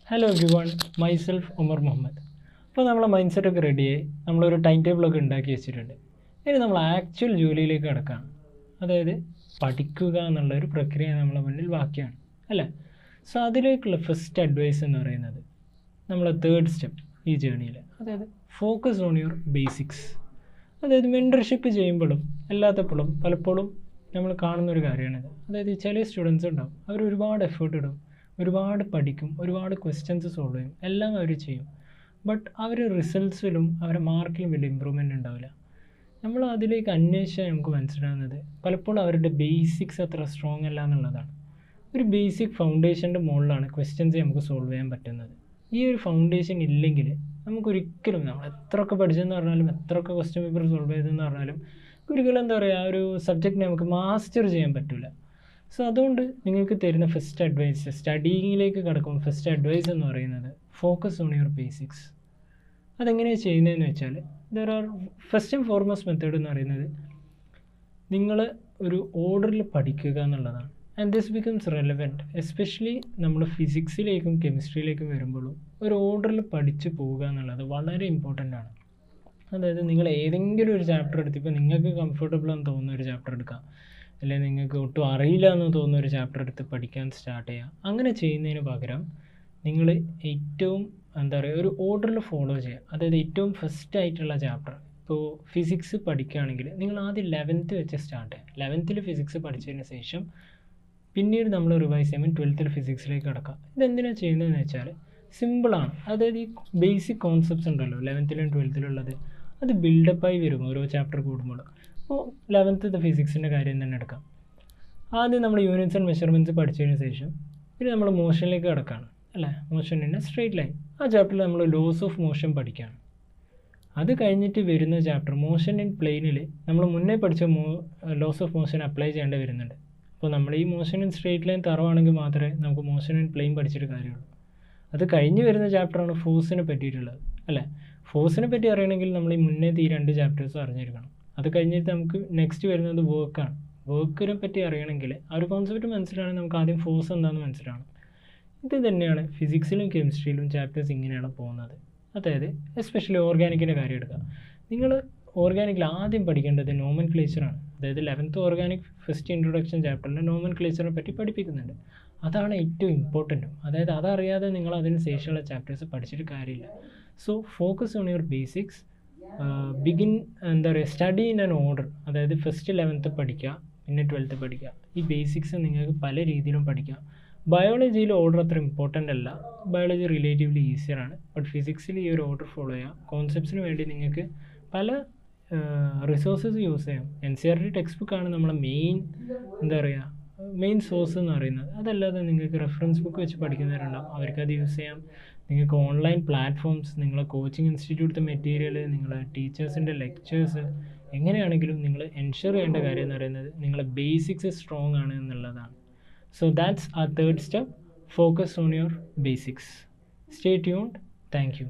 Hello everyone, myself Umar Muhammad. അപ്പോൾ നമ്മളെ mind സെറ്റൊക്കെ റെഡിയായി, നമ്മളൊരു ടൈം ടേബിളൊക്കെ ഉണ്ടാക്കി വെച്ചിട്ടുണ്ട്. ഇനി നമ്മൾ ആക്ച്വൽ ജോലിയിലേക്ക് കിടക്കുകയാണ്. അതായത് പഠിക്കുക എന്നുള്ളൊരു പ്രക്രിയ നമ്മളെ മുന്നിൽ ബാക്കിയാണ് അല്ലേ. സോ അതിലേക്കുള്ള ഫസ്റ്റ് അഡ്വൈസ് എന്ന് പറയുന്നത് നമ്മളെ തേർഡ് സ്റ്റെപ്പ് ഈ ജേണിയിൽ, അതായത് ഫോക്കസ് ഓൺ യുവർ ബേസിക്സ്. അതായത് മെൻറ്റർഷിപ്പ് ചെയ്യുമ്പോഴും അല്ലാത്തപ്പോഴും പലപ്പോഴും നമ്മൾ കാണുന്നൊരു കാര്യമാണിത്. അതായത് ചില സ്റ്റുഡൻസ് ഉണ്ടാവും, അവർ ഒരുപാട് എഫേർട്ട് ഇടും, ഒരുപാട് പഠിക്കും, ഒരുപാട് ക്വസ്റ്റ്യൻസ് സോൾവ് ചെയ്യും, എല്ലാം അവർ ചെയ്യും. ബട്ട് അവർ റിസൾട്ട്സിലും അവരുടെ മാർക്കിലും വലിയ ഇമ്പ്രൂവ്മെൻ്റ് ഉണ്ടാവില്ല. നമ്മൾ അതിലേക്ക് അന്വേഷിച്ചാൽ നമുക്ക് മനസ്സിലാകുന്നത് പലപ്പോഴും അവരുടെ ബേസിക്സ് അത്ര സ്ട്രോങ് അല്ല എന്നുള്ളതാണ്. ഒരു ബേസിക് ഫൗണ്ടേഷൻ്റെ മുകളിലാണ് ക്വസ്റ്റ്യൻസ് നമുക്ക് സോൾവ് ചെയ്യാൻ പറ്റുന്നത്. ഈ ഒരു ഫൗണ്ടേഷൻ ഇല്ലെങ്കിൽ നമുക്കൊരിക്കലും, നമ്മൾ എത്രയൊക്കെ പഠിച്ചെന്ന് പറഞ്ഞാലും എത്രയൊക്കെ ക്വസ്റ്റ്യൻ പേപ്പർ സോൾവ് ചെയ്തെന്ന് പറഞ്ഞാലും ഒരിക്കലും എന്താ പറയുക, ഒരു സബ്ജക്റ്റിനെ നമുക്ക് മാസ്റ്റർ ചെയ്യാൻ പറ്റില്ല. സോ അതുകൊണ്ട് നിങ്ങൾക്ക് തരുന്ന ഫസ്റ്റ് അഡ്വൈസ്, സ്റ്റഡിയിങ്ങിലേക്ക് കിടക്കുമ്പോൾ ഫസ്റ്റ് അഡ്വൈസ് എന്ന് പറയുന്നത് ഫോക്കസ് ഓൺ യുവർ ബേസിക്സ്. അതെങ്ങനെയാണ് ചെയ്യുന്നതെന്ന് വെച്ചാൽ ഫസ്റ്റ് ആൻഡ് ഫോർമോസ്റ്റ് മെത്തേഡ് എന്ന് പറയുന്നത് നിങ്ങൾ ഒരു ഓർഡറിൽ പഠിക്കുക എന്നുള്ളതാണ്. And this becomes relevant especially നമ്മൾ ഫിസിക്സിലേക്കും കെമിസ്ട്രിയിലേക്കും വരുമ്പോഴും ഒരു ഓർഡറിൽ പഠിച്ച് പോവുക എന്നുള്ളത് വളരെ ഇമ്പോർട്ടൻ്റ് ആണ്. അതായത് നിങ്ങൾ ഏതെങ്കിലും ഒരു ചാപ്റ്റർ എടുത്തിപ്പോൾ നിങ്ങൾക്ക് കംഫർട്ടബിൾ എന്ന് തോന്നുന്ന ഒരു ചാപ്റ്റർ എടുക്കാം, അല്ലെങ്കിൽ നിങ്ങൾക്ക് ഒട്ടും അറിയില്ല എന്ന് തോന്നുന്ന ഒരു ചാപ്റ്റർ എടുത്ത് പഠിക്കാൻ സ്റ്റാർട്ട് ചെയ്യുക. അങ്ങനെ ചെയ്യുന്നതിന് പകരം നിങ്ങൾ ഏറ്റവും എന്താ പറയുക, ഒരു ഓർഡറിൽ ഫോളോ ചെയ്യുക. അതായത് ഏറ്റവും ഫസ്റ്റ് ആയിട്ടുള്ള ചാപ്റ്റർ, ഇപ്പോൾ ഫിസിക്സ് പഠിക്കുകയാണെങ്കിൽ നിങ്ങൾ ആദ്യം 11th വെച്ച് സ്റ്റാർട്ട് ചെയ്യുക. 11th ഫിസിക്സ് പഠിച്ചതിന് ശേഷം പിന്നീട് നമ്മൾ റിവൈസ് ചെയ്യുമ്പോൾ 12th ഫിസിക്സിലേക്ക് കിടക്കുക. ഇതെന്തിനാണ് ചെയ്യുന്നതെന്ന് വെച്ചാൽ സിമ്പിളാണ്. അതായത് ഈ ബേസിക് കോൺസെപ്റ്റ്സ് ഉണ്ടല്ലോ 11th 12th ഉള്ളത്, അത് ബിൽഡപ്പായി വരും ഓരോ ചാപ്റ്റർ കൂടുമ്പോൾ. അപ്പോൾ 11th ഫിസിക്സിൻ്റെ കാര്യം തന്നെ എടുക്കാം. ആദ്യം നമ്മൾ യൂണിറ്റ്സ് ആൻഡ് മെഷർമെൻറ്റ്സ് പഠിച്ചതിന് ശേഷം പിന്നെ നമ്മൾ മോഷനിലേക്ക് കിടക്കുകയാണ് അല്ലേ. Motion in A straight line, ആ ചാപ്റ്ററിൽ നമ്മൾ ലോസ് ഓഫ് മോഷൻ പഠിക്കുകയാണ്. അത് കഴിഞ്ഞിട്ട് വരുന്ന ചാപ്റ്റർ മോഷൻ ഇൻ പ്ലെയിനിൽ നമ്മൾ മുന്നേ പഠിച്ച ലോസ് ഓഫ് മോഷൻ അപ്ലൈ ചെയ്യേണ്ടി വരുന്നുണ്ട്. അപ്പോൾ നമ്മൾ ഈ മോഷൻ ഇൻ സ്ട്രെയിറ്റ് ലൈൻ തറവാണെങ്കിൽ മാത്രമേ നമുക്ക് മോഷൻ ഇൻ പ്ലെയിൻ പഠിച്ചിട്ട് കാര്യമുള്ളൂ. അത് കഴിഞ്ഞ് വരുന്ന ചാപ്റ്ററാണ് ഫോഴ്സിനെ പറ്റിയിട്ടുള്ളത് അല്ലേ. ഫോഴ്സിനെ പറ്റി അറിയണമെങ്കിൽ നമ്മൾ ഈ മുന്നേത്തെ ഈ 2 ചാപ്റ്റേഴ്സും അറിഞ്ഞിരിക്കണം. അത് കഴിഞ്ഞിട്ട് നമുക്ക് നെക്സ്റ്റ് വരുന്നത് വർക്കാണ്. വർക്കിനെ പറ്റി അറിയണമെങ്കിൽ ആ ഒരു കോൺസെപ്റ്റ് മനസ്സിലാണെങ്കിൽ നമുക്ക് ആദ്യം ഫോഴ്സ് എന്താണെന്ന് മനസ്സിലാണ്. ഇത് തന്നെയാണ് ഫിസിക്സിലും കെമിസ്ട്രിയിലും ചാപ്റ്റേഴ്സ് ഇങ്ങനെയാണ് പോകുന്നത്. അതായത് എസ്പെഷ്യലി ഓർഗാനിക്കിൻ്റെ കാര്യം എടുക്കുക. നിങ്ങൾ ഓർഗാനിക്കിൽ ആദ്യം പഠിക്കേണ്ടത് നോമൻക്ലേച്ചറാണ്. അതായത് 11th ഓർഗാനിക് ഫസ്റ്റ് ഇൻട്രൊഡക്ഷൻ ചാപ്റ്ററിൽ നോമൻക്ലേച്ചറിനെ പറ്റി പഠിപ്പിക്കുന്നുണ്ട്. അതാണ് ഏറ്റവും ഇമ്പോർട്ടൻറ്റും. അതായത് അതറിയാതെ നിങ്ങൾ അതിന് ശേഷമുള്ള ചാപ്റ്റേഴ്സ് പഠിച്ചിട്ട് കാര്യമില്ല. So focus on your basics, begin എന്താ പറയുക, സ്റ്റഡി ഇൻ ആൻ ഓർഡർ. അതായത് ഫസ്റ്റ് 11th പഠിക്കുക, പിന്നെ 12th പഠിക്കുക. ഈ ബേസിക്സ് നിങ്ങൾക്ക് പല രീതിയിലും പഠിക്കാം. ബയോളജിയിൽ ഓർഡർ അത്ര ഇമ്പോർട്ടൻ്റ് അല്ല, ബയോളജി റിലേറ്റീവ്ലി ഈസിയറാണ്. ബട്ട് ഫിസിക്സിൽ ഈ ഒരു ഓർഡർ ഫോളോ ചെയ്യാം. കോൺസെപ്റ്റ്സിന് വേണ്ടി നിങ്ങൾക്ക് പല റിസോഴ്സസ് യൂസ് ചെയ്യാം. NCERT ടെക്സ്റ്റ് ബുക്കാണ് നമ്മളെ മെയിൻ സോഴ്സ് എന്ന് പറയുന്നത്. അതല്ലാതെ നിങ്ങൾക്ക് റെഫറൻസ് ബുക്ക് വെച്ച് പഠിക്കുന്നവരുണ്ടാവും, അവർക്കത് യൂസ് ചെയ്യാം. നിങ്ങൾക്ക് ഓൺലൈൻ പ്ലാറ്റ്ഫോംസ്, നിങ്ങളെ കോച്ചിങ് ഇൻസ്റ്റിറ്റ്യൂട്ടിലെ മെറ്റീരിയൽ, നിങ്ങളെ ടീച്ചേഴ്സിൻ്റെ ലെക്ചേഴ്സ്, എങ്ങനെയാണെങ്കിലും നിങ്ങൾ എൻഷുർ ചെയ്യേണ്ട കാര്യം എന്ന് പറയുന്നത് നിങ്ങളെ ബേസിക്സ് സ്ട്രോങ് ആണ് എന്നുള്ളതാണ്. So that's our third step, focus on your basics. Stay tuned. Thank you.